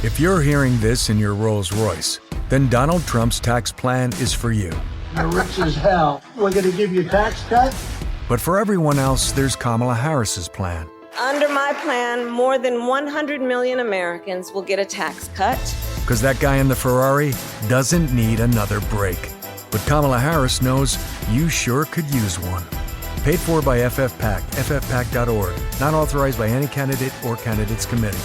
If you're hearing this in your Rolls Royce, then Donald Trump's tax plan is for you. You're rich as hell. We're going to give you a tax cut? But for everyone else, there's Kamala Harris's plan. Under my plan, more than 100 million Americans will get a tax cut. Because that guy in the Ferrari doesn't need another break. But Kamala Harris knows you sure could use one. Paid for by FFPAC, ffpac.org. Not authorized by any candidate or candidates committee.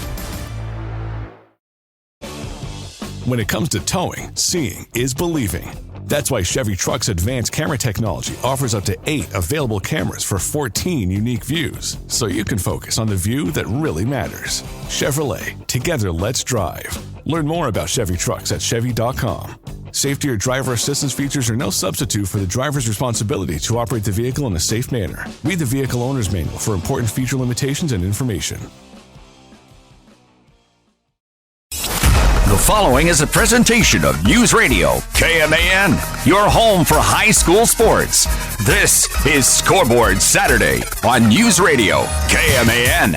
When it comes to towing, seeing is believing. That's why Chevy Truck's advanced camera technology offers up to 8 available cameras for 14 unique views, so you can focus on the view that really matters. Chevrolet, together let's drive. Learn more about Chevy Trucks at Chevy.com. Safety or driver assistance features are no substitute for the driver's responsibility to operate the vehicle in a safe manner. Read the Vehicle Owner's Manual for important feature limitations and information. The following is a presentation of News Radio KMAN, your home for high school sports. This is Scoreboard Saturday on News Radio KMAN.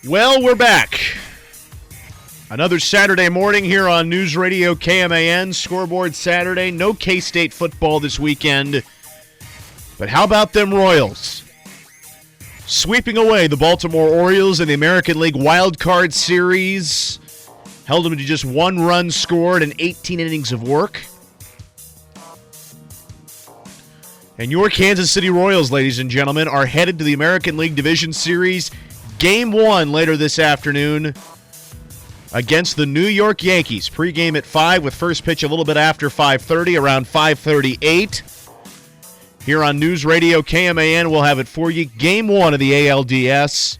Well, we're back. Another Saturday morning here on News Radio KMAN, Scoreboard Saturday. No K-State football this weekend. But how about them Royals? Sweeping away the Baltimore Orioles in the American League Wild Card Series. Held them to just 1 run scored and 18 innings of work. And your Kansas City Royals, ladies and gentlemen, are headed to the American League Division Series Game 1 later this afternoon against the New York Yankees. Pre-game at 5 with first pitch a little bit after 5:30, around 5:38. Here on News Radio KMAN, we'll have it for you. Game 1 of the ALDS.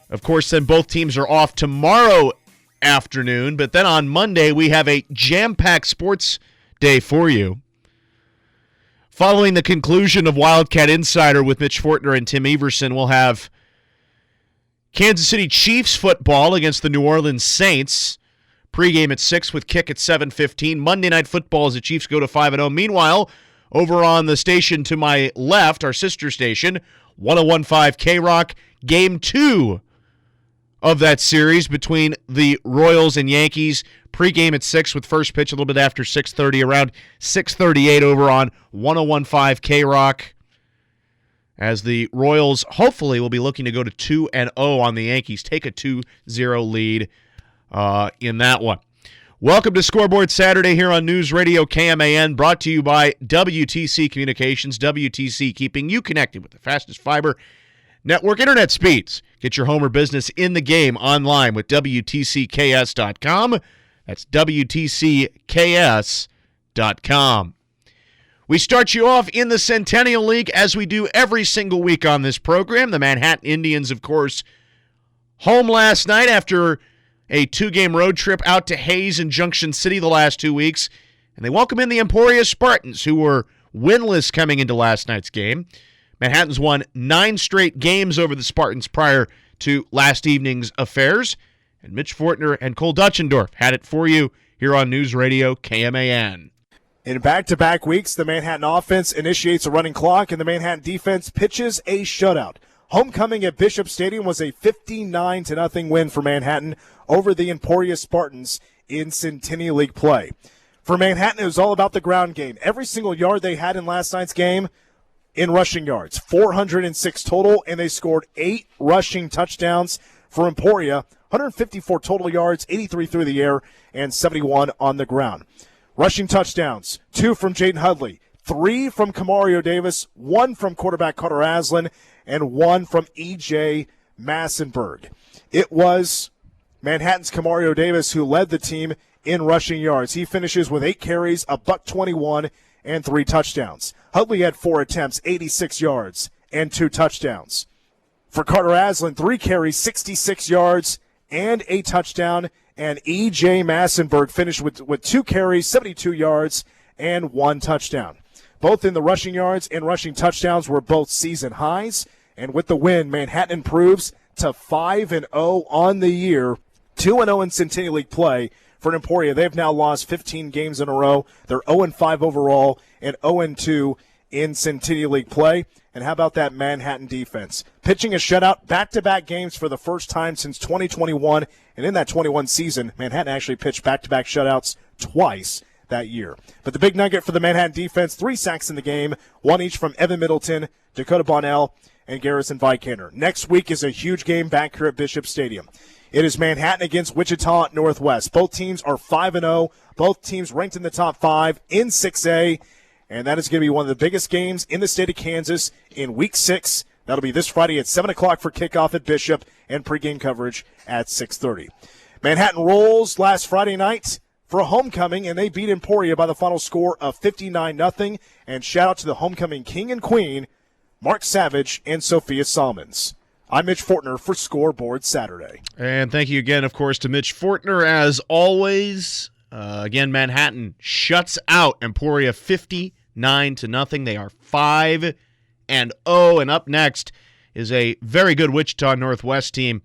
Of course, then both teams are off tomorrow afternoon, but then on Monday we have a jam-packed sports day for you. Following the conclusion of Wildcat Insider with Mitch Fortner and Tim Everson, we'll have Kansas City Chiefs football against the New Orleans Saints. Pre-game at 6 with kick at 7:15. Monday Night Football as the Chiefs go to 5-0. Meanwhile, over on the station to my left, our sister station, 101.5 K-Rock, Game 2 of that series between the Royals and Yankees. Pre-game at 6 with first pitch a little bit after 6:30, around 6:38 over on 101.5 K-Rock. As the Royals hopefully will be looking to go to 2-0 on the Yankees, take a 2-0 lead in that one. Welcome to Scoreboard Saturday here on News Radio KMAN, brought to you by WTC Communications. WTC, keeping you connected with the fastest fiber network internet speeds. Get your home or business in the game online with WTCKS.com. That's WTCKS.com. We start you off in the Centennial League as we do every single week on this program. The Manhattan Indians, of course, home last night after a 2-game road trip out to Hayes and Junction City the last 2 weeks. And they welcome in the Emporia Spartans, who were winless coming into last night's game. Manhattan's won 9 straight games over the Spartans prior to last evening's affairs. And Mitch Fortner and Cole Dutchendorf had it for you here on News Radio KMAN. In back-to-back weeks, the Manhattan offense initiates a running clock, and the Manhattan defense pitches a shutout. Homecoming at Bishop Stadium was a 59-0 win for Manhattan over the Emporia Spartans in Centennial League play. For Manhattan, it was all about the ground game. Every single yard they had in last night's game in rushing yards, 406 total, and they scored 8 rushing touchdowns. For Emporia, 154 total yards, 83 through the air, and 71 on the ground. Rushing touchdowns, 2 from Jaden Hudley, 3 from Kamario Davis, 1 from quarterback Carter Aslan, and 1 from E.J. Massenberg. It was Manhattan's Kamario Davis who led the team in rushing yards. He finishes with 8 carries, a $121, and 3 touchdowns. Hudley had 4 attempts, 86 yards, and 2 touchdowns. For Carter Aslan, 3 carries, 66 yards, and a touchdown. And E.J. Massenberg finished with 2 carries, 72 yards, and 1 touchdown. Both in the rushing yards and rushing touchdowns were both season highs. And with the win, Manhattan improves to 5-0 on the year, 2-0 in Centennial League play. For Emporia, they've now lost 15 games in a row. They're 0-5 overall and 0-2 in Centennial League play. And how about that Manhattan defense? Pitching a shutout back-to-back games for the first time since 2021. And in that 21 season, Manhattan actually pitched back-to-back shutouts twice that year. But the big nugget for the Manhattan defense, 3 sacks in the game, 1 each from Evan Middleton, Dakota Bonnell, and Garrison Vikander. Next week is a huge game back here at Bishop Stadium. It is Manhattan against Wichita Northwest. Both teams are 5-0. Both teams ranked in the top 5 in 6A. And that is going to be one of the biggest games in the state of Kansas in Week 6. That'll be this Friday at 7 o'clock for kickoff at Bishop and pregame coverage at 6:30. Manhattan rolls last Friday night for a homecoming, and they beat Emporia by the final score of 59-0. And shout out to the homecoming king and queen, Mark Savage and Sophia Salmons. I'm Mitch Fortner for Scoreboard Saturday. And thank you again, of course, to Mitch Fortner as always. Again, Manhattan shuts out Emporia 59-0. They are 5-0, and up next is a very good Wichita Northwest team.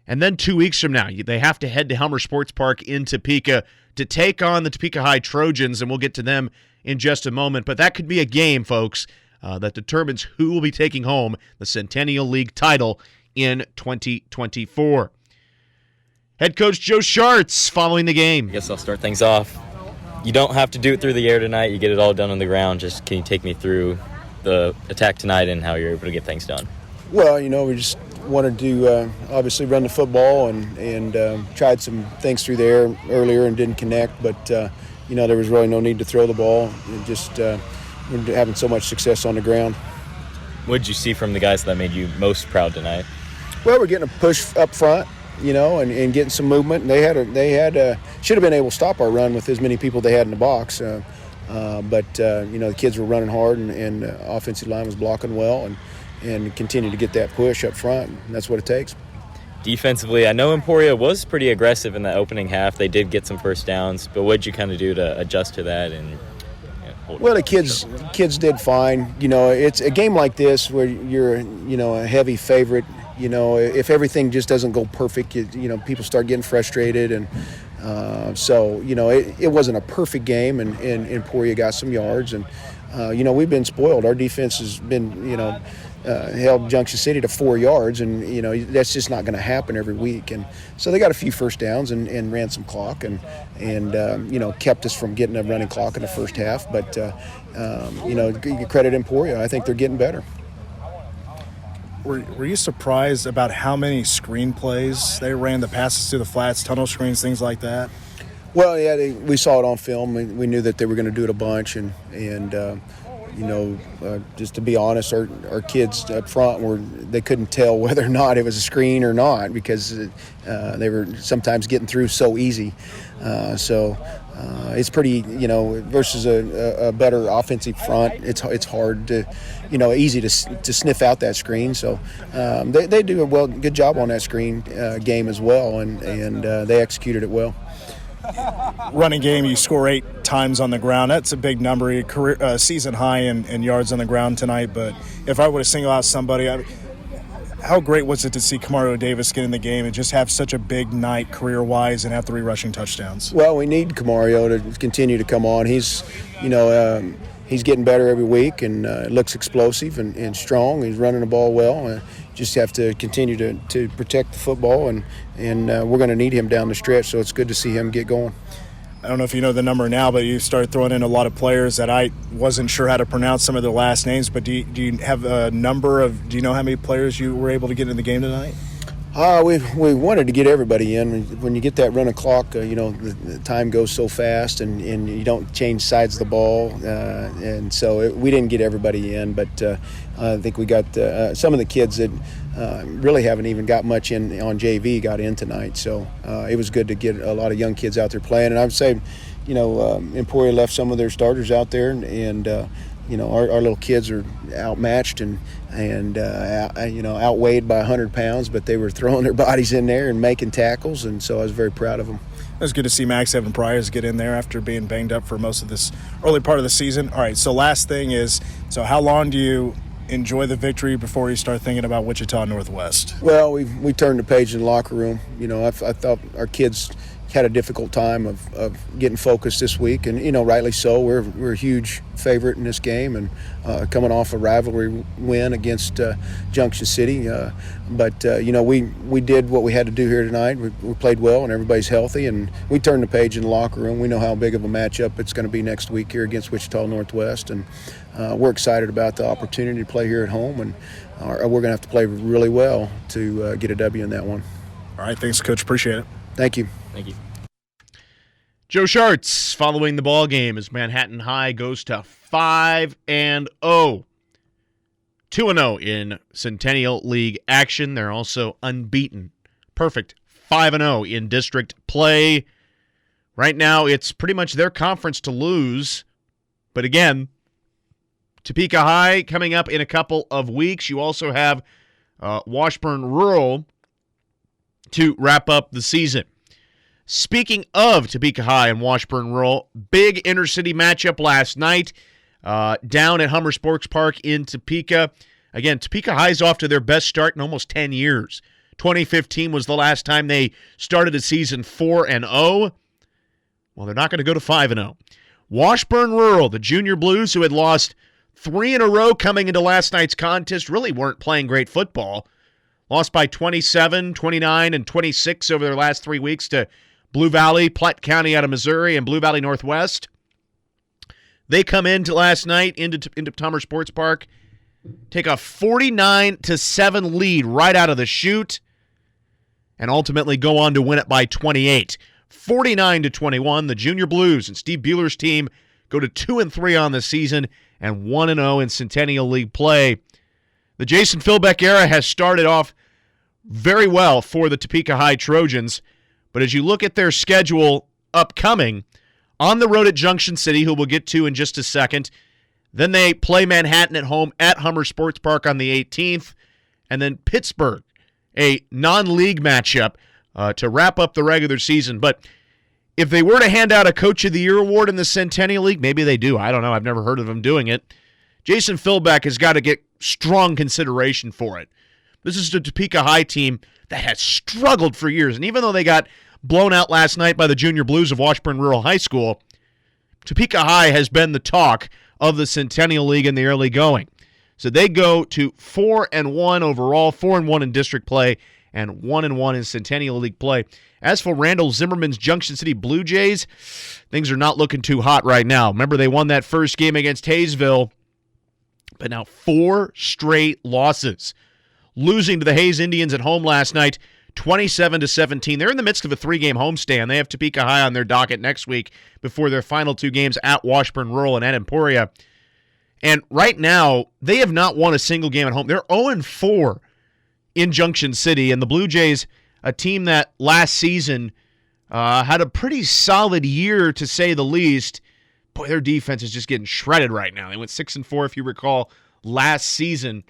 And then 2 weeks from now, they have to head to Helmer Sports Park in Topeka to take on the Topeka High Trojans, and we'll get to them in just a moment. But that could be a game, folks, that determines who will be taking home the Centennial League title in 2024. Head coach Joe Schartz following the game. I guess I'll start things off. You don't have to do it through the air tonight. You get it all done on the ground. Just can you take me through the attack tonight and how you're able to get things done? Well, we just wanted to obviously run the football and tried some things through there earlier and didn't connect. But, there was really no need to throw the ball. We're having so much success on the ground. What did you see from the guys that made you most proud tonight? Well, we're getting a push up front, and getting some movement. And they should have been able to stop our run with as many people they had in the box. But the kids were running hard and offensive line was blocking well and continue to get that push up front. And that's what it takes. Defensively, I know Emporia was pretty aggressive in the opening half. They did get some first downs, but what did you kind of do to adjust to that? Well, the kids did fine. It's a game like this where you're, a heavy favorite. If everything just doesn't go perfect, people start getting frustrated. And so, it wasn't a perfect game, and Emporia got some yards. And, we've been spoiled. Our defense has been, held Junction City to 4 yards, and, that's just not going to happen every week. And so they got a few first downs and ran some clock and kept us from getting a running clock in the first half. But, you credit Emporia. I think they're getting better. Were you surprised about how many screen plays they ran, the passes to the flats, tunnel screens, things like that? Well, yeah, we saw it on film. We knew that they were going to do it a bunch, and just to be honest, our kids up front they couldn't tell whether or not it was a screen or not because they were sometimes getting through so easy. It's pretty, versus a better offensive front. It's hard to, easy to sniff out that screen. So they do a good job on that screen game as well, and they executed it well. Running game, you score 8 times on the ground. That's a big number, career season high in yards on the ground tonight. But if I were to single out somebody, how great was it to see Camario Davis get in the game and just have such a big night career-wise and have 3 rushing touchdowns? Well, we need Camario to continue to come on. He's, he's getting better every week and looks explosive and strong. He's running the ball well. Just have to continue to protect the football, and we're going to need him down the stretch, so it's good to see him get going. I don't know if you know the number now, but you started throwing in a lot of players that I wasn't sure how to pronounce some of their last names, but do you have a number of – do you know how many players you were able to get in the game tonight? We wanted to get everybody in. When you get that running clock, the time goes so fast, and you don't change sides of the ball, and so we didn't get everybody in. But I think we got some of the kids that really haven't even got much in on JV got in tonight. So it was good to get a lot of young kids out there playing. And I would say, Emporia left some of their starters out there, and our little kids are outmatched and outweighed by 100 pounds, but they were throwing their bodies in there and making tackles, and so I was very proud of them. It was good to see Max Evan Priors get in there after being banged up for most of this early part of the season. All right, so last thing is, so how long do you enjoy the victory before you start thinking about Wichita Northwest? Well, we turned the page in the locker room. I thought our kids had a difficult time of getting focused this week, and rightly so. We're a huge favorite in this game, and coming off a rivalry win against Junction City. But we did what we had to do here tonight. We played well, and everybody's healthy, and we turned the page in the locker room. We know how big of a matchup it's going to be next week here against Wichita Northwest, and we're excited about the opportunity to play here at home, and we're going to have to play really well to get a W in that one. All right, thanks, Coach. Appreciate it. Thank you. Thank you. Joe Schartz following the ball game as Manhattan High goes to 5-0. 2-0 in Centennial League action. They're also unbeaten. Perfect. 5-0 in district play. Right now, it's pretty much their conference to lose. But again, Topeka High coming up in a couple of weeks. You also have Washburn Rural to wrap up the season. Speaking of Topeka High and Washburn Rural, big intercity matchup last night down at Hummer Sports Park in Topeka. Again, Topeka High's off to their best start in almost 10 years. 2015 was the last time they started a season 4-0. Well, they're not going to go to 5-0. Washburn Rural, the Junior Blues, who had lost 3 in a row coming into last night's contest, really weren't playing great football. Lost by 27, 29, and 26 over their last 3 weeks to Blue Valley, Platte County out of Missouri, and Blue Valley Northwest. They come into last night into Hummer Sports Park, take a 49-7 lead right out of the chute, and ultimately go on to win it by 28. 49-21, the Junior Blues and Steve Bueller's team go to 2-3 on the season and 1-0 in Centennial League play. The Jason Philbeck era has started off very well for the Topeka High Trojans, but as you look at their schedule upcoming, on the road at Junction City, who we'll get to in just a second, then they play Manhattan at home at Hummer Sports Park on the 18th, and then Pittsburgh, a non-league matchup to wrap up the regular season. But if they were to hand out a Coach of the Year award in the Centennial League, maybe they do. I don't know. I've never heard of them doing it. Jason Philbeck has got to get strong consideration for it. This is the Topeka High team that has struggled for years. And even though they got blown out last night by the Junior Blues of Washburn Rural High School, Topeka High has been the talk of the Centennial League in the early going. So they go to 4-1 overall, 4-1 in district play, and 1-1 in Centennial League play. As for Randall Zimmerman's Junction City Blue Jays, things are not looking too hot right now. Remember, they won that first game against Hayesville, but now 4 straight losses. Losing to the Hayes Indians at home last night, 27-17. They're in the midst of a 3-game homestand. They have Topeka High on their docket next week before their final 2 games at Washburn Rural and at Emporia. And right now, they have not won a single game at home. They're 0-4 in Junction City, and the Blue Jays, a team that last season had a pretty solid year, to say the least. Boy, their defense is just getting shredded right now. They went 6-4, if you recall, last season.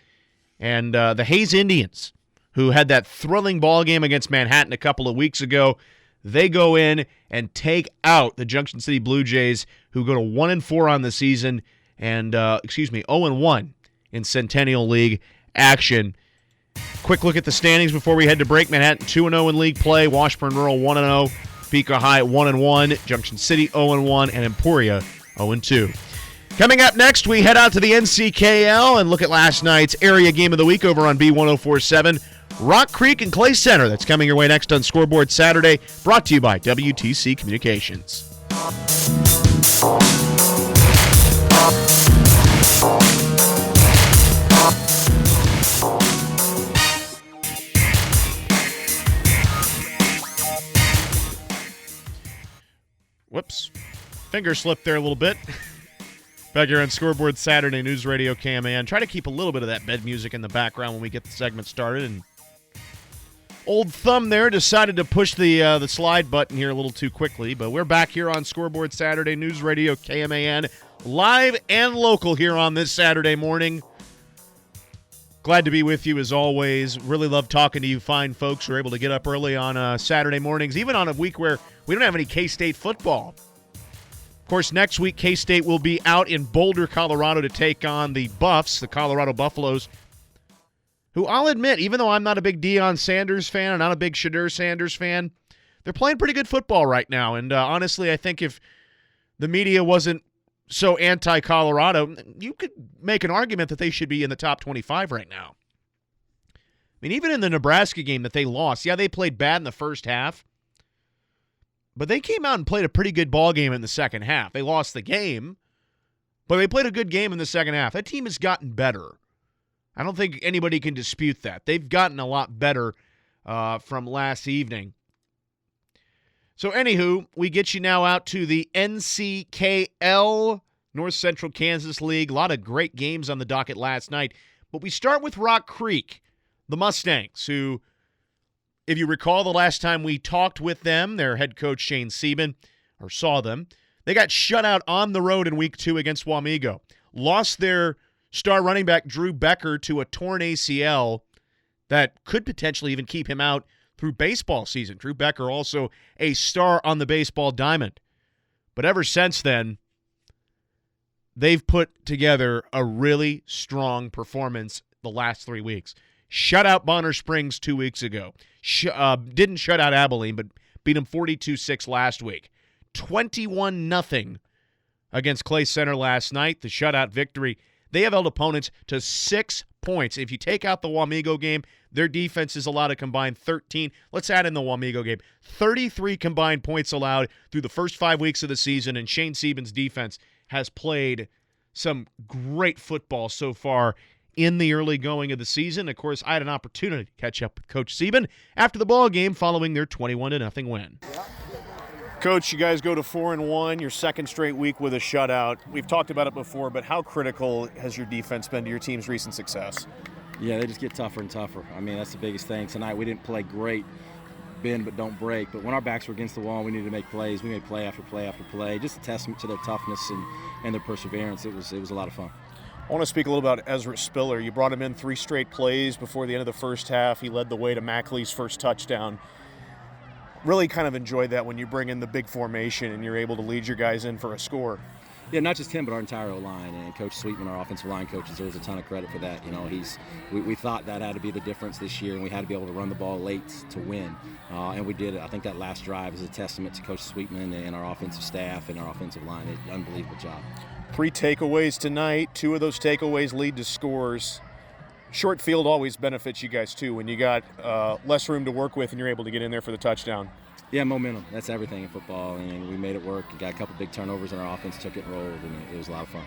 And the Hayes Indians, who had that thrilling ball game against Manhattan a couple of weeks ago, they go in and take out the Junction City Blue Jays, who go to 1-4 on the season and 0-1 in Centennial League action. Quick look at the standings before we head to break. Manhattan 2-0 in league play, Washburn Rural 1-0, Topeka High 1-1, Junction City 0-1, and Emporia 0-2. Coming up next, we head out to the NCKL and look at last night's area game of the week over on B1047. Rock Creek and Clay Center. That's coming your way next on Scoreboard Saturday, brought to you by WTC Communications. Whoops. Finger slipped there a little bit. Back here on Scoreboard Saturday, News Radio KMAN. Try to keep a little bit of that bed music in the background when we get the segment started. And old thumb there decided to push the slide button here a little too quickly. But we're back here on Scoreboard Saturday, News Radio KMAN, live and local here on this Saturday morning. Glad to be with you as always. Really love talking to you fine folks who are able to get up early on Saturday mornings, even on a week where we don't have any K-State football. Of course, next week, K-State will be out in Boulder, Colorado to take on the Buffs, the Colorado Buffaloes, who I'll admit, even though I'm not a big Deion Sanders fan and not a big Shadur Sanders fan, they're playing pretty good football right now. And honestly, I think if the media wasn't so anti-Colorado, you could make an argument that they should be in the top 25 right now. I mean, even in the Nebraska game that they lost, yeah, they played bad in the first half, but they came out and played a pretty good ball game in the second half. They lost the game, but they played a good game in the second half. That team has gotten better. I don't think anybody can dispute that. They've gotten a lot better from last evening. So anywho, we get you now out to the NCKL, North Central Kansas League. A lot of great games on the docket last night. But we start with Rock Creek, the Mustangs, who, if you recall the last time we talked with them, their head coach Shane Sieban, or saw them, they got shut out on the road in Week 2 against Wamego. Lost their star running back Drew Becker to a torn ACL that could potentially even keep him out through baseball season. Drew Becker also a star on the baseball diamond. But ever since then, they've put together a really strong performance the last 3 weeks. Shut out Bonner Springs 2 weeks ago. Didn't shut out Abilene, but beat them 42-6 last week. 21-0 against Clay Center last night, the shutout victory. They have held opponents to 6 points. If you take out the Wamego game, their defense is allowed a combined 13. Let's add in the Wamego game. 33 combined points allowed through the first 5 weeks of the season, and Shane Sieban's defense has played some great football so far in the early going of the season. Of course, I had an opportunity to catch up with Coach Sieban after the ball game following their 21-0 win. Coach, you guys go to 4-1, your second straight week with a shutout. We've talked about it before, but how critical has your defense been to your team's recent success? Yeah, they just get tougher and tougher. I mean, that's the biggest thing. Tonight we didn't play great, bend but don't break. But when our backs were against the wall and we needed to make plays, we made play after play after play. Just a testament to their toughness and their perseverance. It was a lot of fun. I want to speak a little about Ezra Spiller. You brought him in 3 straight plays before the end of the first half. He led the way to Mackley's first touchdown. Really kind of enjoyed that when you bring in the big formation and you're able to lead your guys in for a score. Yeah, not just him, but our entire O-line. And Coach Sweetman, our offensive line coach, deserves a ton of credit for that. You know, we thought that had to be the difference this year, and we had to be able to run the ball late to win. And we did it. I think that last drive is a testament to Coach Sweetman and our offensive staff and our offensive line. Unbelievable job. 3 takeaways tonight. 2 of those takeaways lead to scores. Short field always benefits you guys, too, when you got less room to work with and you're able to get in there for the touchdown. Yeah, momentum. That's everything in football, and we made it work. We got a couple big turnovers in our offense, took it and rolled, and it was a lot of fun.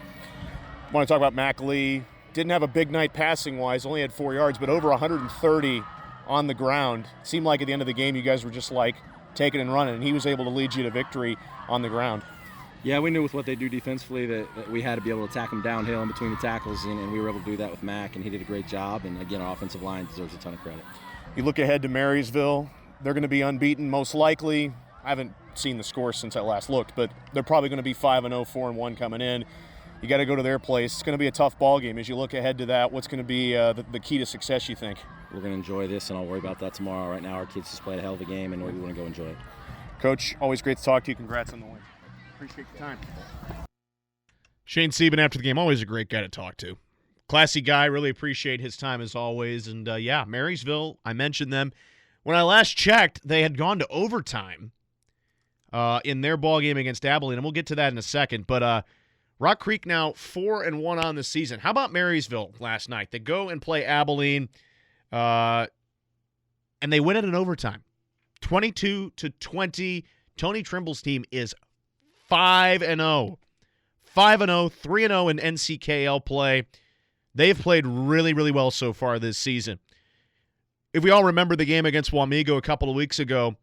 I want to talk about Mackley. Didn't have a big night passing-wise, only had 4 yards, but over 130 on the ground. It seemed like at the end of the game you guys were just like taking and running, and he was able to lead you to victory on the ground. Yeah, we knew with what they do defensively that we had to be able to attack them downhill in between the tackles, and we were able to do that with Mac, and he did a great job. And, again, our offensive line deserves a ton of credit. You look ahead to Marysville. They're going to be unbeaten most likely. I haven't seen the score since I last looked, but they're probably going to be 5-0, 4-1 coming in. You got to go to their place. It's going to be a tough ball game. As you look ahead to that, what's going to be the key to success, you think? We're going to enjoy this, and I'll worry about that tomorrow. Right now our kids just played a hell of a game, and we want to go enjoy it. Coach, always great to talk to you. Congrats on the win. Appreciate your time. Shane Sieban after the game, always a great guy to talk to. Classy guy, really appreciate his time as always. And, Marysville, I mentioned them. When I last checked, they had gone to overtime in their ball game against Abilene, and we'll get to that in a second. But Rock Creek now 4-1 on the season. How about Marysville last night? They go and play Abilene, and they win it in overtime. 22-20. Tony Trimble's team is 5-0. 5-0, 3-0 in NCKL play. They've played really, really well so far this season. If we all remember the game against Wamego a couple of weeks ago,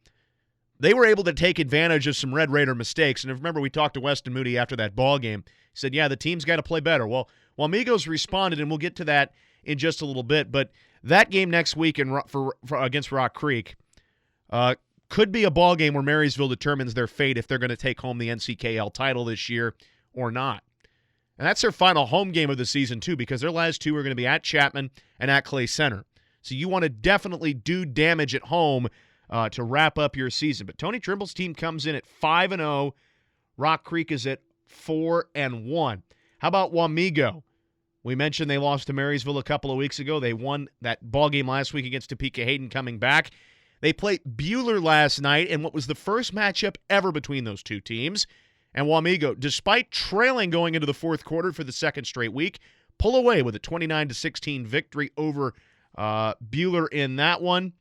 they were able to take advantage of some Red Raider mistakes. And if remember, we talked to Weston Moody after that ball game. He said, the team's got to play better. Well, Wamego's responded, and we'll get to that in just a little bit. But that game next week against Rock Creek could be a ball game where Marysville determines their fate if they're going to take home the NCKL title this year or not. And that's their final home game of the season, too, because their last 2 are going to be at Chapman and at Clay Center. So you want to definitely do damage at home to wrap up your season. But Tony Trimble's team comes in at 5-0. Rock Creek is at 4-1. How about Wamego? We mentioned they lost to Marysville a couple of weeks ago. They won that ball game last week against Topeka Hayden coming back. They played Buhler last night in what was the first matchup ever between those two teams. And Wamego, despite trailing going into the fourth quarter for the second straight week, pull away with a 29-16 victory over Buhler in that one.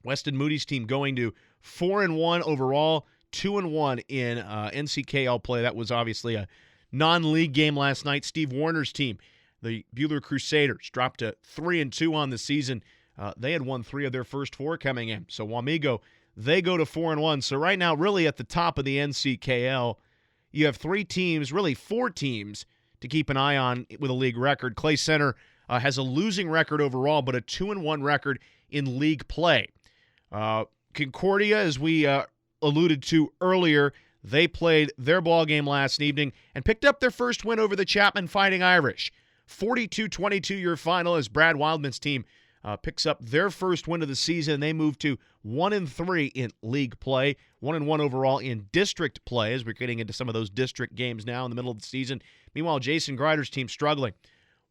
Weston Moody's team going to 4-1 overall, 2-1 in NCKL play. That was obviously a non-league game last night. Steve Warner's team, the Buhler Crusaders, dropped to 3-2 on the season. They had won 3 of their first 4 coming in. So Wamego, they go to 4-1. So right now, really at the top of the NCKL, you have 3 teams, really 4 teams, to keep an eye on with a league record. Clay Center has a losing record overall, but a 2-1 record in league play. Concordia, as we alluded to earlier, they played their ball game last evening and picked up their first win over the Chapman Fighting Irish. 42-22 your final as Brad Wildman's team picks up their first win of the season. They move to 1-3 in league play, 1-1 overall in district play, as we're getting into some of those district games now in the middle of the season. Meanwhile, Jason Grider's team struggling.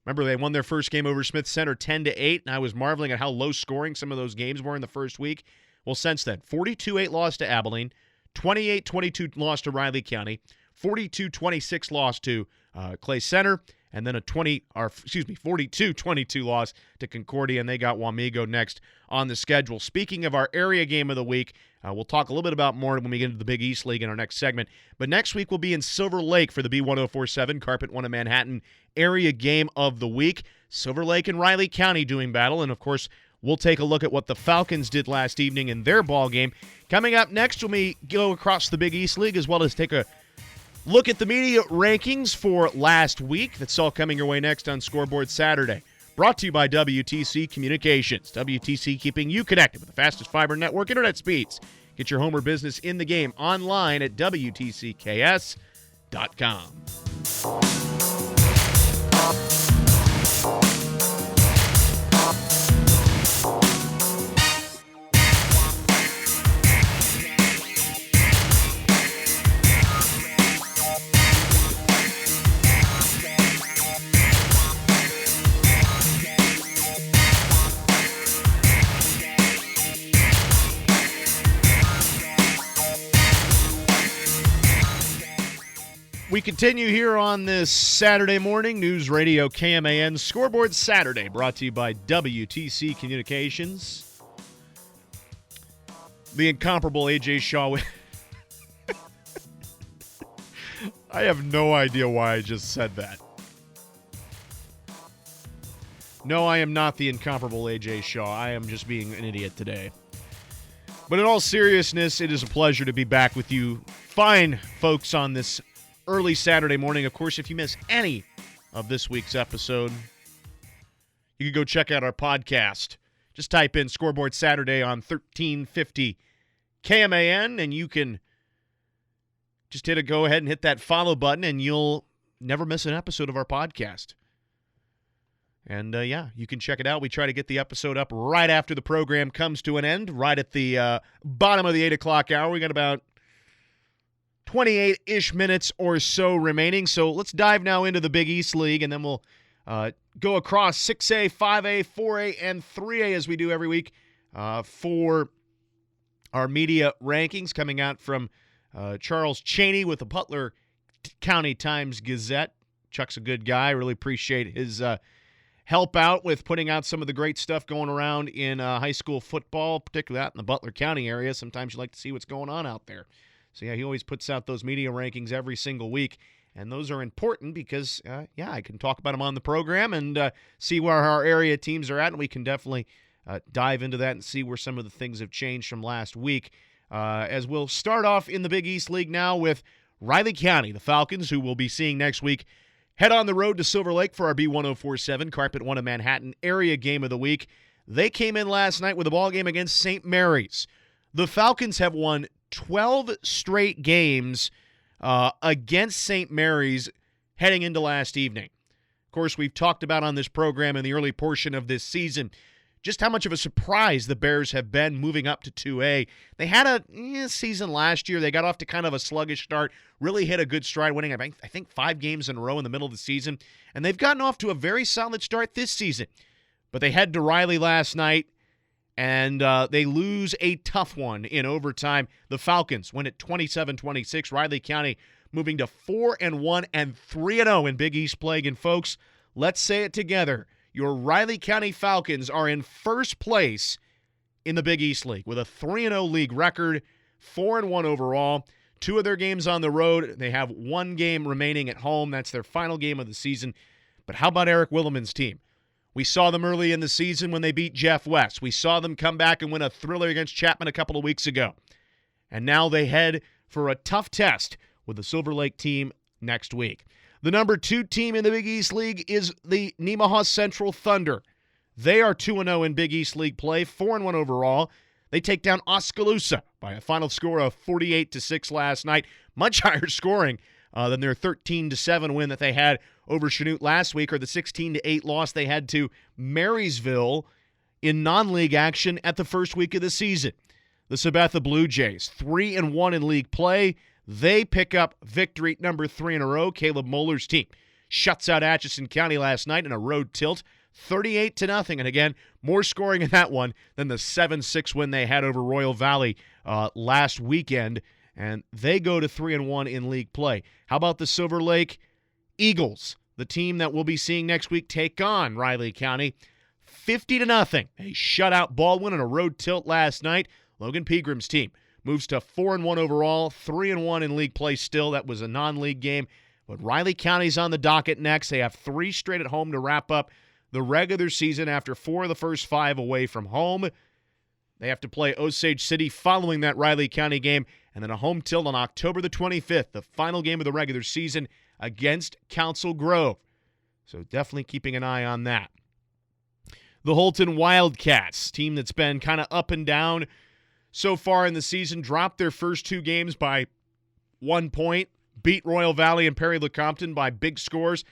Remember, they won their first game over Smith Center 10-8, and I was marveling at how low scoring some of those games were in the first week. Well, since then, 42-8 loss to Abilene, 28-22 loss to Riley County, 42-26 loss to Clay Center, and then a 42-22 loss to Concordia, and they got Wamego next on the schedule. Speaking of our area game of the week, we'll talk a little bit about more when we get into the Big East League in our next segment. But next week we'll be in Silver Lake for the B1047 Carpet One of Manhattan area game of the week. Silver Lake and Riley County doing battle, and of course we'll take a look at what the Falcons did last evening in their ball game. Coming up next, when we go across the Big East League, as well as take a look at the media rankings for last week. That's all coming your way next on Scoreboard Saturday. Brought to you by WTC Communications. WTC keeping you connected with the fastest fiber network internet speeds. Get your home or business in the game online at WTCKS.com. We continue here on this Saturday morning. News Radio KMAN Scoreboard Saturday, brought to you by WTC Communications. The incomparable A.J. Shaw. I have no idea why I just said that. No, I am not the incomparable A.J. Shaw. I am just being an idiot today. But in all seriousness, it is a pleasure to be back with you fine folks on this early Saturday morning. Of course, if you miss any of this week's episode, you can go check out our podcast. Just type in Scoreboard Saturday on 1350 KMAN, and you can just go ahead and hit that follow button, and you'll never miss an episode of our podcast. And, you can check it out. We try to get the episode up right after the program comes to an end, right at the bottom of the 8 o'clock hour. We got about 28-ish minutes or so remaining. So let's dive now into the Big East League, and then we'll go across 6A, 5A, 4A, and 3A as we do every week for our media rankings coming out from Charles Cheney with the Butler County Times-Gazette. Chuck's a good guy. Really appreciate his help out with putting out some of the great stuff going around in high school football, particularly out in the Butler County area. Sometimes you like to see what's going on out there. So, he always puts out those media rankings every single week, and those are important because, I can talk about them on the program and see where our area teams are at, and we can definitely dive into that and see where some of the things have changed from last week. As we'll start off in the Big East League now with Riley County, the Falcons, who we'll be seeing next week, head on the road to Silver Lake for our B1047 Carpet One of Manhattan area game of the week. They came in last night with a ball game against St. Mary's. The Falcons have won 12 straight games against St. Mary's heading into last evening. Of course, we've talked about on this program in the early portion of this season just how much of a surprise the Bears have been moving up to 2A. They had a season last year. They got off to kind of a sluggish start, really hit a good stride, winning, I think 5 games in a row in the middle of the season. And they've gotten off to a very solid start this season. But they head to Riley last night, and they lose a tough one in overtime. The Falcons win at 27-26. Riley County moving to 4-1 and 3-0 in Big East play. And folks, let's say it together. Your Riley County Falcons are in first place in the Big East League with a 3-0 league record, 4-1 overall. 2 of their games on the road. They have 1 game remaining at home. That's their final game of the season. But how about Eric Williman's team? We saw them early in the season when they beat Jeff West. We saw them come back and win a thriller against Chapman a couple of weeks ago. And now they head for a tough test with the Silver Lake team next week. The number 2 team in the Big East League is the Nemaha Central Thunder. They are 2-0 in Big East League play, 4-1 overall. They take down Oskaloosa by a final score of 48-6 last night. Much higher scoring than their 13-7 win that they had over Chanute last week, or the 16-8 loss they had to Marysville in non-league action at the first week of the season. The Sabetha Blue Jays, 3-1 in league play. They pick up victory number 3 in a row. Caleb Moeller's team shuts out Atchison County last night in a road tilt, 38-0. And again, more scoring in that one than the 7-6 win they had over Royal Valley last weekend. And they go to 3-1 in league play. How about the Silver Lake Eagles, the team that we'll be seeing next week take on Riley County? 50-0. A shutout ball win on a road tilt last night. Logan Pegram's team moves to 4-1 overall, 3-1 in league play still. That was a non-league game. But Riley County's on the docket next. They have 3 straight at home to wrap up the regular season after 4 of the first 5 away from home. They have to play Osage City following that Riley County game, and then a home tilt on October the 25th, the final game of the regular season against Council Grove. So definitely keeping an eye on that. The Holton Wildcats, team that's been kind of up and down so far in the season, dropped their first 2 games by 1 point, beat Royal Valley and Perry Lecompton by big scores.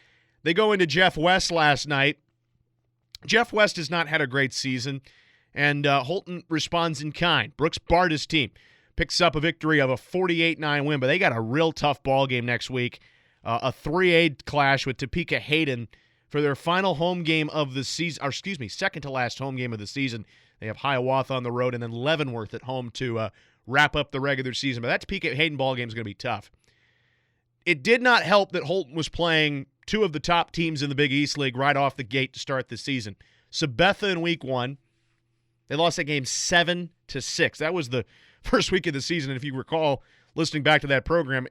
They go into Jeff West last night. Jeff West has not had a great season, and Holton responds in kind. Brooks Barda's team picks up a victory of a 48-9 win, but they got a real tough ball game next week. A 3A clash with Topeka Hayden for their final home game of the season, or second to last home game of the season. They have Hiawatha on the road and then Leavenworth at home to wrap up the regular season. But that Topeka Hayden ball game is going to be tough. It did not help that Holton was playing 2 of the top teams in the Big East League right off the gate to start the season. Sabetha in week 1, they lost that game 7-6. That was the first week of the season. And if you recall, listening back to that program,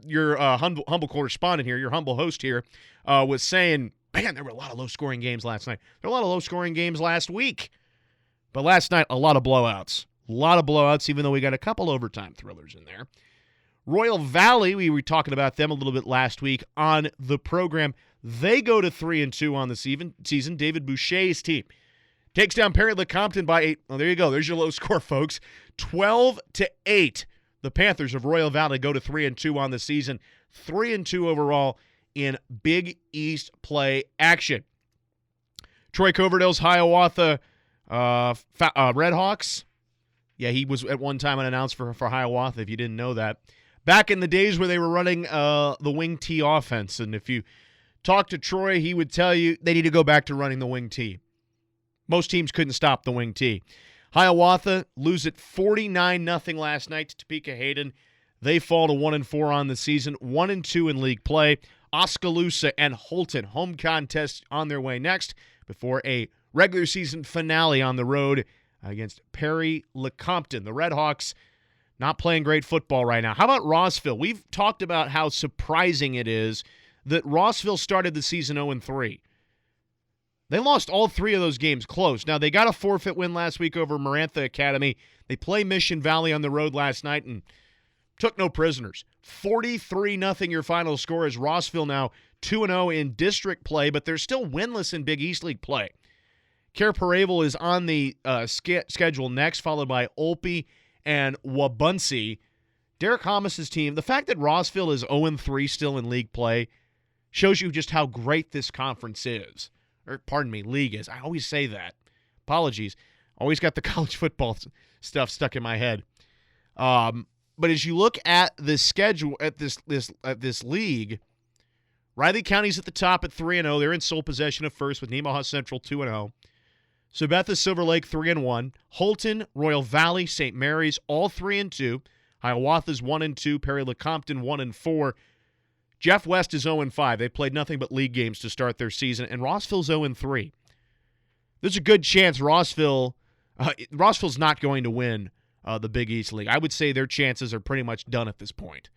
your humble correspondent here, your humble host here, was saying, man, there were a lot of low-scoring games last night. There were a lot of low-scoring games last week. But last night, a lot of blowouts. A lot of blowouts, even though we got a couple overtime thrillers in there. Royal Valley, we were talking about them a little bit last week on the program. They go to 3-2 on the season. David Boucher's team takes down Perry Lecompton by 8. Oh, there you go. There's your low score, folks. 12-8. The Panthers of Royal Valley go to 3-2 on the season. 3-2 overall in Big East play action. Troy Coverdale's Hiawatha Redhawks. Yeah, he was at one time an announcer for Hiawatha, if you didn't know that. Back in the days where they were running the wing T offense, and if you talk to Troy, he would tell you they need to go back to running the wing T. Most teams couldn't stop the wing T. Hiawatha lose it 49-0 last night to Topeka Hayden. They fall to 1-4 on the season, 1-2 in league play. Oskaloosa and Holton, home contest on their way next before a regular season finale on the road against Perry Lecompton. The Redhawks not playing great football right now. How about Rossville? We've talked about how surprising it is that Rossville started the season 0-3. They lost all 3 of those games close. Now, they got a forfeit win last week over Marantha Academy. They play Mission Valley on the road last night and took no prisoners. 43-0 your final score is Rossville now 2-0 in district play, but they're still winless in Big East League play. Care Paravel is on the schedule next, followed by Olpe and Wabunsie. Derek Hamas's team, the fact that Rossville is 0-3 still in league play shows you just how great this conference is. Or, pardon me, league is. I always say that. Apologies. Always got the college football stuff stuck in my head. But as you look at the schedule at this league, Riley County's at the top at 3-0. They're in sole possession of first with Nemaha Central 2-0. Sabetha, Silver Lake 3-1. Holton, Royal Valley, St. Mary's all 3-2. Hiawatha's 1-2. Perry Lecompton 1-4. Jeff West is 0-5. They played nothing but league games to start their season, and Rossville's 0-3. There's a good chance Rossville's not going to win the Big East League. I would say their chances are pretty much done at this point.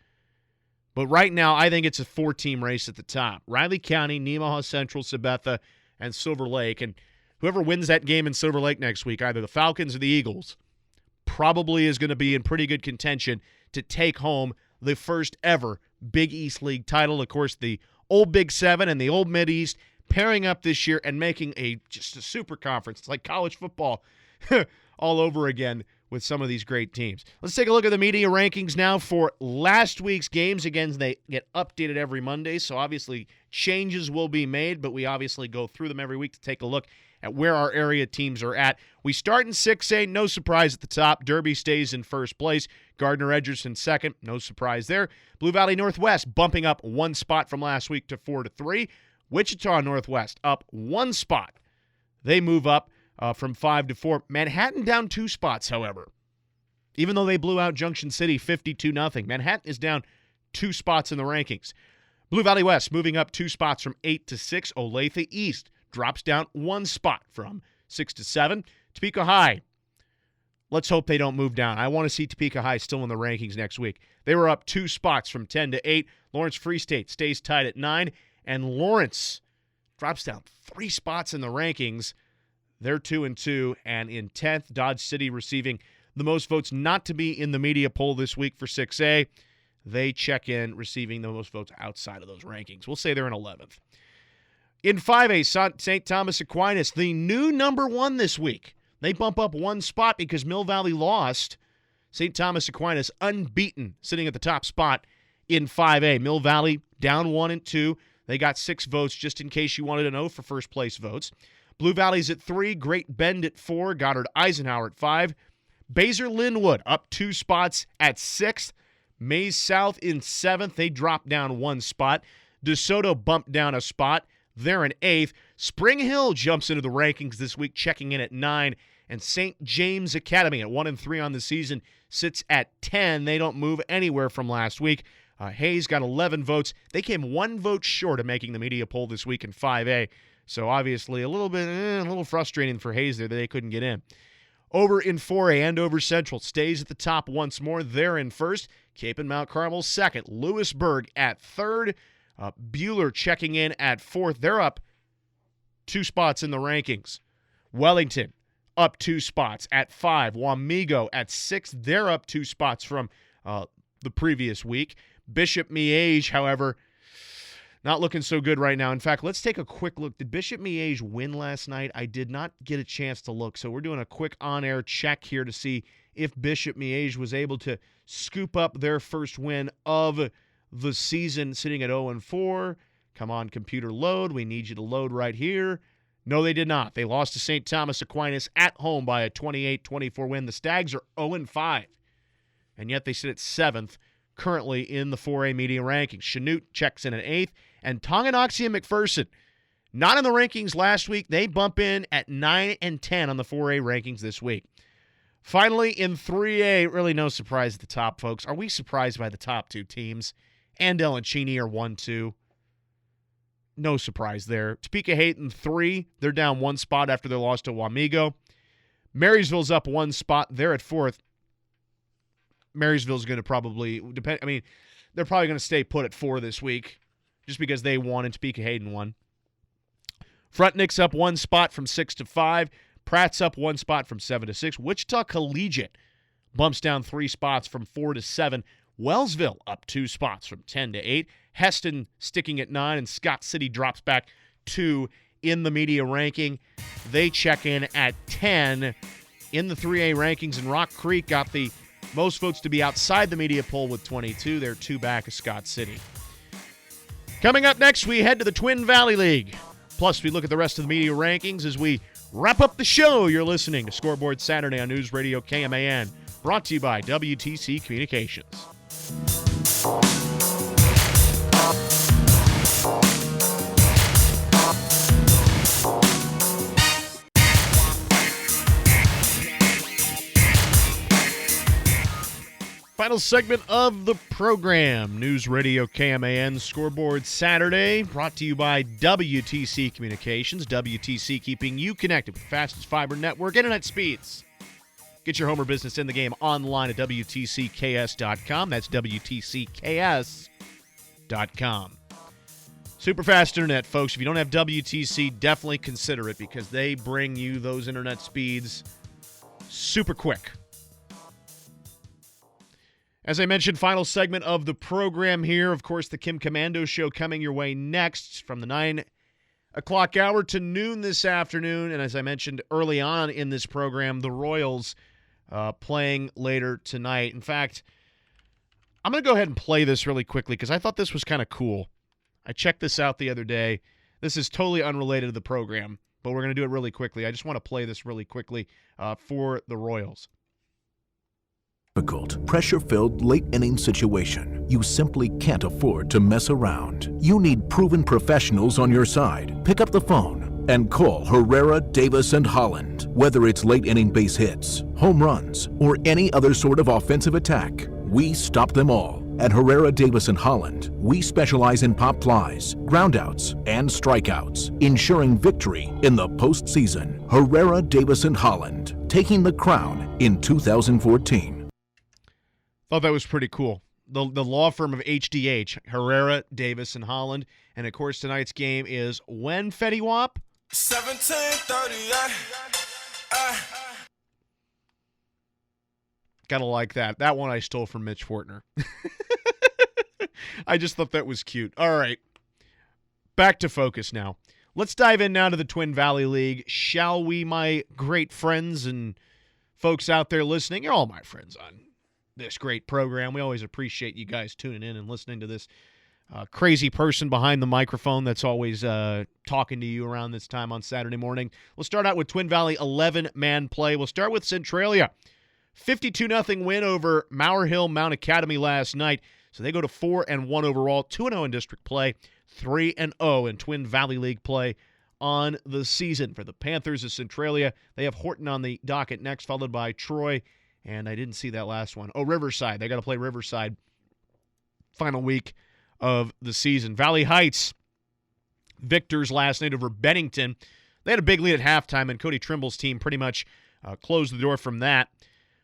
But right now, I think it's a 4-team race at the top. Riley County, Nemaha Central, Sabetha, and Silver Lake. And whoever wins that game in Silver Lake next week, either the Falcons or the Eagles, probably is going to be in pretty good contention to take home the first ever Big East League title. Of course, the old Big Seven and the old Mid-East pairing up this year and making just a super conference. It's like college football all over again with some of these great teams. Let's take a look at the media rankings now for last week's games. Again, they get updated every Monday, so obviously changes will be made, but we obviously go through them every week to take a look at where our area teams are at. We start in 6A, no surprise at the top. Derby stays in first place. Gardner-Edgerton second, no surprise there. Blue Valley Northwest bumping up one spot from last week to 4-3. Wichita Northwest up one spot. They move up from 5-4. Manhattan down 2 spots, however. Even though they blew out Junction City 52-0, Manhattan is down 2 spots in the rankings. Blue Valley West moving up 2 spots from 8-6. Olathe East drops down 1 spot from 6-7. Topeka High, let's hope they don't move down. I want to see Topeka High still in the rankings next week. They were up 2 spots from 10-8. Lawrence Free State stays tied at 9. And Lawrence drops down 3 spots in the rankings. They're 2-2. And in 10th, Dodge City receiving the most votes not to be in the media poll this week for 6A. They check in receiving the most votes outside of those rankings. We'll say they're in 11th. In 5A, St. Thomas Aquinas, the new number 1 this week. They bump up 1 spot because Mill Valley lost. St. Thomas Aquinas unbeaten, sitting at the top spot in 5A. Mill Valley down 1 and 2. They got 6 votes, just in case you wanted to know, for first place votes. Blue Valley's at 3, Great Bend at 4, Goddard Eisenhower at 5. Baser Linwood up 2 spots at 6th. Mays South in 7th. They dropped down 1 spot. DeSoto bumped down a spot. They're in 8th. Spring Hill jumps into the rankings this week, checking in at 9. And St. James Academy at 1-3 on the season sits at 10. They don't move anywhere from last week. Hayes got 11 votes. They came 1 vote short of making the media poll this week in 5A. So obviously a little frustrating for Hayes there that they couldn't get in. Over in 4A, Andover Central stays at the top once more. They're in first. Cape and Mount Carmel second. Lewisburg at third. Bueller checking in at 4th. They're up 2 spots in the rankings. Wellington up 2 spots at 5. Wamego at 6. They're up 2 spots from the previous week. Bishop Miege, however, not looking so good right now. In fact, let's take a quick look. Did Bishop Miege win last night? I did not get a chance to look, so we're doing a quick on-air check here to see if Bishop Miege was able to scoop up their first win of the season, sitting at 0-4. Come on, computer, load. We need you to load right here. No, they did not. They lost to St. Thomas Aquinas at home by a 28-24 win. The Stags are 0-5, and yet they sit at 7th. Currently in the 4A media rankings. Chanute checks in at 8th, and Tonganoxie and McPherson, not in the rankings last week. They bump in at 9 and 10 on the 4A rankings this week. Finally, in 3A, really no surprise at the top, folks. Are we surprised by the top 2 teams? Andel and Cheney are 1-2. No surprise there. Topeka Hayden 3. They're down 1 spot after their loss to Wamego. Marysville's up 1 spot. They're at 4th. Marysville's going to probably depend. I mean, they're probably going to stay put at 4 this week just because they won and Topeka Hayden won. Frontnick's up 1 spot from 6-5. Pratt's up 1 spot from 7-6. Wichita Collegiate bumps down 3 spots from 4-7. Wellsville up 2 spots from 10-8. Heston sticking at 9, and Scott City drops back 2 in the media ranking. They check in at 10 in the 3A rankings, and Rock Creek got the most votes to be outside the media poll with 22. They're 2 back of Scott City. Coming up next, we head to the Twin Valley League. Plus, we look at the rest of the media rankings as we wrap up the show. You're listening to Scoreboard Saturday on News Radio KMAN, brought to you by WTC Communications. Final segment of the program, News Radio KMAN Scoreboard Saturday, brought to you by WTC Communications. WTC keeping you connected with the fastest fiber network, internet speeds. Get your home or business in the game online at WTCKS.com. That's WTCKS.com. Super fast internet, folks. If you don't have WTC, definitely consider it because they bring you those internet speeds super quick. As I mentioned, final segment of the program here. Of course, the Kim Commando Show coming your way next from the 9 o'clock hour to noon this afternoon. And as I mentioned early on in this program, the Royals playing later tonight. In fact, I'm going to go ahead and play this really quickly because I thought this was kind of cool. I checked this out the other day. This is totally unrelated to the program, but we're going to do it really quickly. I just want to play this really quickly for the Royals. Difficult, pressure-filled late-inning situation. You simply can't afford to mess around. You need proven professionals on your side. Pick up the phone and call Herrera, Davis, and Holland. Whether it's late-inning base hits, home runs, or any other sort of offensive attack, we stop them all. At Herrera, Davis, and Holland, we specialize in pop flies, groundouts, and strikeouts, ensuring victory in the postseason. Herrera, Davis, and Holland, taking the crown in 2014. Thought that was pretty cool. The law firm of HDH, Herrera, Davis, and Holland. And, of course, tonight's game is when, Fetty Wap? 17:30. Gotta like that. That one I stole from Mitch Fortner. I just thought that was cute. All right. Back to focus now. Let's dive in now to the Twin Valley League. Shall we, my great friends and folks out there listening? You're all my friends on this great program. We always appreciate you guys tuning in and listening to this crazy person behind the microphone that's always talking to you around this time on Saturday morning. We'll start out with Twin Valley 11-man play. We'll start with Centralia. 52-0 win over Mauer Hill Mount Academy last night. So they go to 4-1 overall, 2-0 in district play, 3-0 in Twin Valley League play on the season. For the Panthers of Centralia, they have Horton on the docket next, followed by Troy. And I didn't see that last one. Oh, Riverside. They got to play Riverside final week of the season. Valley Heights, victors last night over Bennington. They had a big lead at halftime, and Cody Trimble's team pretty much closed the door from that.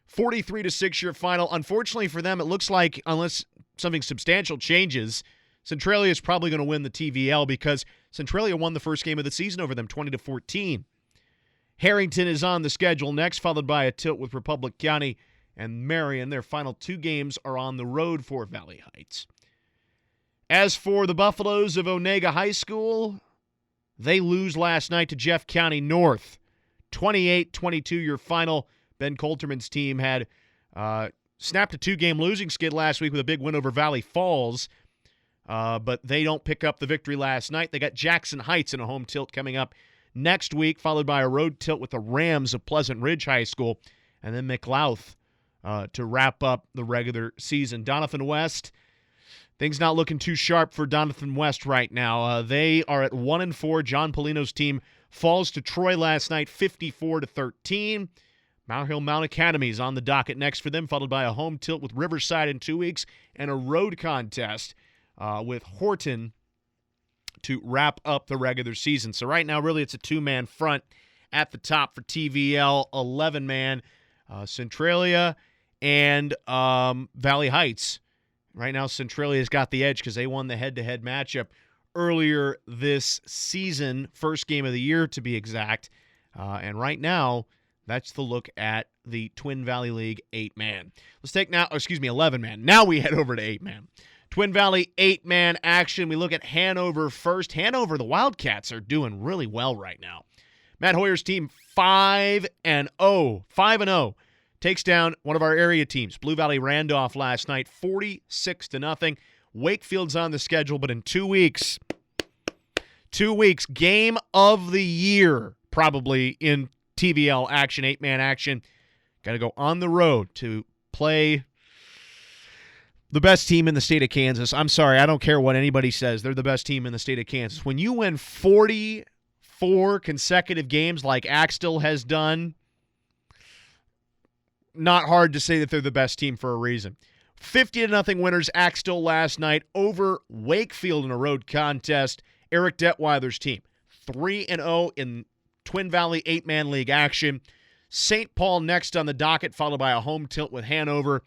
43-6 your final. Unfortunately for them, it looks like unless something substantial changes, Centralia is probably going to win the TVL because Centralia won the first game of the season over them 20-14. Harrington is on the schedule next, followed by a tilt with Republic County and Marion. Their final two games are on the road for Valley Heights. As for the Buffaloes of Onega High School, they lose last night to Jeff County North. 28-22 your final. Ben Coulterman's team had snapped a two-game losing skid last week with a big win over Valley Falls, but they don't pick up the victory last night. They got Jackson Heights in a home tilt coming up next week, followed by a road tilt with the Rams of Pleasant Ridge High School, and then McLouth to wrap up the regular season. Doniphan West, things not looking too sharp for Doniphan West right now. They are at 1-4. John Polino's team falls to Troy last night, 54-13. Mount Hill Mount Academy is on the docket next for them, followed by a home tilt with Riverside in 2 weeks and a road contest with Horton to wrap up the regular season. So right now, really, it's a two-man front at the top for TVL, 11-man, Centralia and Valley Heights. Right now, Centralia's got the edge because they won the head-to-head matchup earlier this season, first game of the year to be exact. And right now, that's the look at the Twin Valley League 8-man. Let's take now, 11-man. Now we head over to 8-man. Twin Valley 8-man action. We look at Hanover first. Hanover, the Wildcats, are doing really well right now. Matt Hoyer's team 5-0. 5-0. Takes down one of our area teams, Blue Valley Randolph, last night, 46-0. Wakefield's on the schedule, but in 2 weeks, game of the year, probably in TVL action, 8-man action. Got to go on the road to play the best team in the state of Kansas. I'm sorry, I don't care what anybody says. They're the best team in the state of Kansas. When you win 44 consecutive games like Axtell has done, not hard to say that they're the best team for a reason. 50-0 winners Axtell last night over Wakefield in a road contest. Eric Detweiler's team 3-0 in Twin Valley 8-man league action. St. Paul next on the docket, followed by a home tilt with Hanover,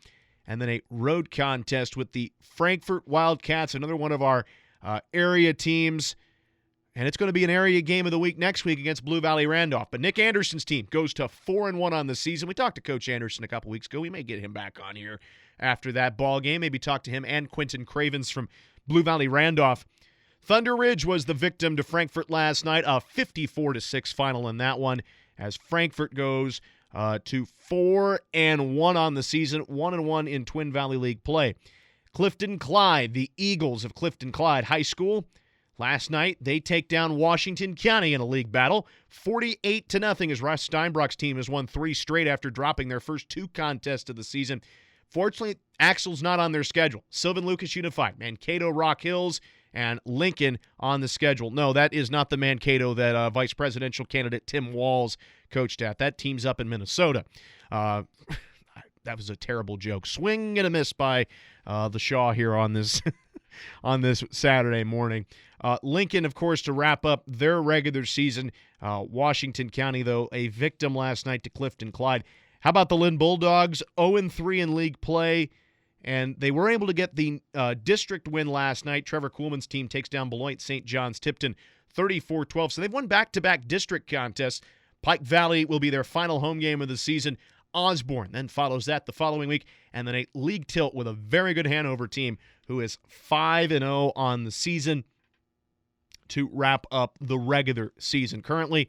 and then a road contest with the Frankfort Wildcats, another one of our area teams. And it's going to be an area game of the week next week against Blue Valley Randolph. But Nick Anderson's team goes to 4-1 on the season. We talked to Coach Anderson a couple weeks ago. We may get him back on here after that ball game. Maybe talk to him and Quentin Cravens from Blue Valley Randolph. Thunder Ridge was the victim to Frankfort last night. A 54-6 final in that one as Frankfort goes to 4-1 on the season, 1-1 in Twin Valley League play. Clifton Clyde, the Eagles of Clifton Clyde High School, last night, they take down Washington County in a league battle, 48-0, as Russ Steinbrock's team has won 3 straight after dropping their first 2 contests of the season. Fortunately, Axel's not on their schedule. Sylvan Lucas Unified, Mankato Rock Hills, and Lincoln on the schedule. No, that is not the Mankato that vice presidential candidate Tim Walls coached at. That team's up in Minnesota. That was a terrible joke. Swing and a miss by the Shaw here on this on this Saturday morning. Lincoln, of course, to wrap up their regular season. Washington County, though, a victim last night to Clifton Clyde. How about the Lynn Bulldogs? 0-3 in league play, and they were able to get the district win last night. Trevor Kuhlman's team takes down Beloit St. John's Tipton 34-12. So they've won back-to-back district contests. Pike Valley will be their final home game of the season. Osborne then follows that the following week, and then a league tilt with a very good Hanover team who is 5-0 on the season to wrap up the regular season. Currently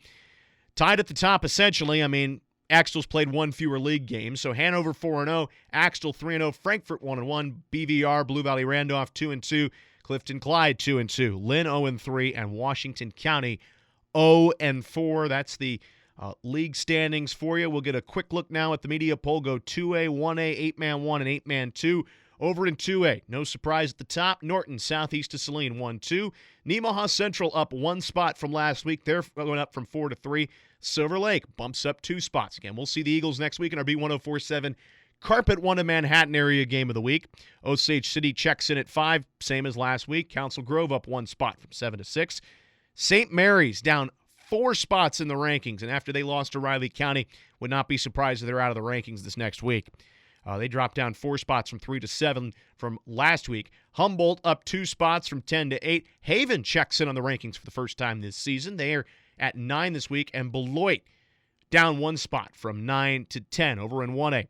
tied at the top, essentially. I mean, Axtell's played 1 fewer league games, so Hanover 4-0, Axtell 3-0, Frankfort 1-1, BVR, Blue Valley Randolph 2-2, Clifton Clyde 2-2, Lynn 0-3, and Washington County 0-4. That's the league standings for you. We'll get a quick look now at the media poll. Go 2A, 1A, 8-man 1, and 8-man 2. Over in 2A, no surprise at the top. Norton, southeast of Saline, 1-2. Nemaha Central up 1 spot from last week. They're going up from 4 to 3. Silver Lake bumps up 2 spots. Again, we'll see the Eagles next week in our B1047 Carpet 1 to Manhattan area game of the week. Osage City checks in at 5, same as last week. Council Grove up 1 spot from 7 to 6. St. Mary's down 4 spots in the rankings, and after they lost to Riley County, would not be surprised if they're out of the rankings this next week. They dropped down 4 spots from 3 to 7 from last week. Humboldt up 2 spots from 10 to 8. Haven checks in on the rankings for the first time this season. They are at 9 this week, and Beloit down 1 spot from 9 to 10 over in 1A.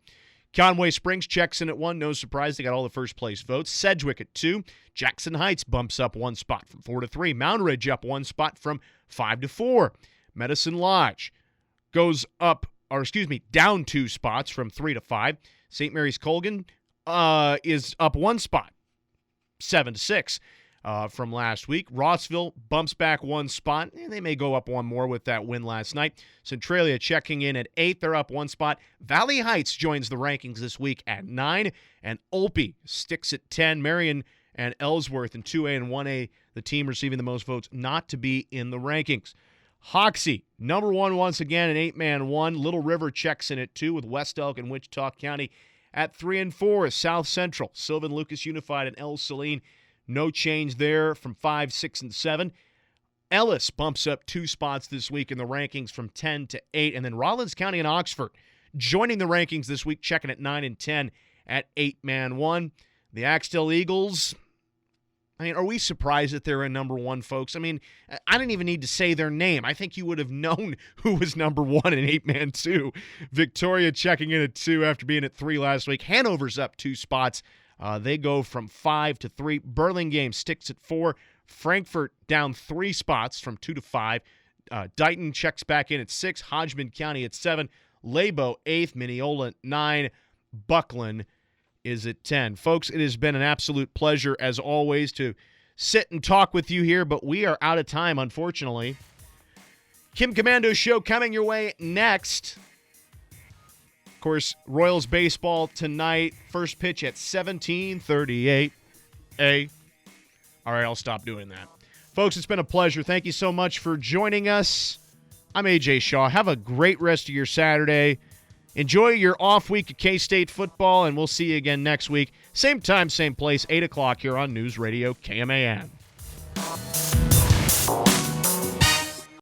Conway Springs checks in at 1. No surprise, they got all the first-place votes. Sedgwick at 2. Jackson Heights bumps up 1 spot from 4 to 3. Mound Ridge up 1 spot from 5 to 4. Medicine Lodge goes down 2 spots from 3 to 5. St. Mary's Colgan is up 1 spot, 7 to 6 from last week. Rossville bumps back 1 spot, and they may go up 1 more with that win last night. Centralia checking in at 8. They're up 1 spot. Valley Heights joins the rankings this week at 9, and Olpe sticks at 10. Marion and Ellsworth in 2A and 1A, the team receiving the most votes not to be in the rankings. Hoxie, number 1 once again, an 8-man 1. Little River checks in at 2 with West Elk and Wichita County at 3 and 4. South Central, Sylvan Lucas Unified and El Saline, no change there from 5, 6, and 7. Ellis bumps up 2 spots this week in the rankings from 10 to 8. And then Rollins County and Oxford joining the rankings this week, checking at 9 and 10 at 8-man 1. The Axtell Eagles, I mean, are we surprised that they're in number 1, folks? I mean, I didn't even need to say their name. I think you would have known who was number 1 in 8-man 2. Victoria checking in at 2 after being at 3 last week. Hanover's up 2 spots. They go from 5 to 3. Burlingame sticks at 4. Frankfort down 3 spots from 2 to 5. Dighton checks back in at 6. Hodgman County at 7. Labo 8th. Mineola at 9. Buckland is at 10. Folks, it has been an absolute pleasure, as always, to sit and talk with you here, but we are out of time, unfortunately. Kim Commando's show coming your way next. Of course, Royals baseball tonight. First pitch at 17:38. All right, I'll stop doing that. Folks, it's been a pleasure. Thank you so much for joining us. I'm AJ Shaw. Have a great rest of your Saturday. Enjoy your off week of K-State football, and we'll see you again next week. Same time, same place, 8 o'clock here on News Radio KMAN.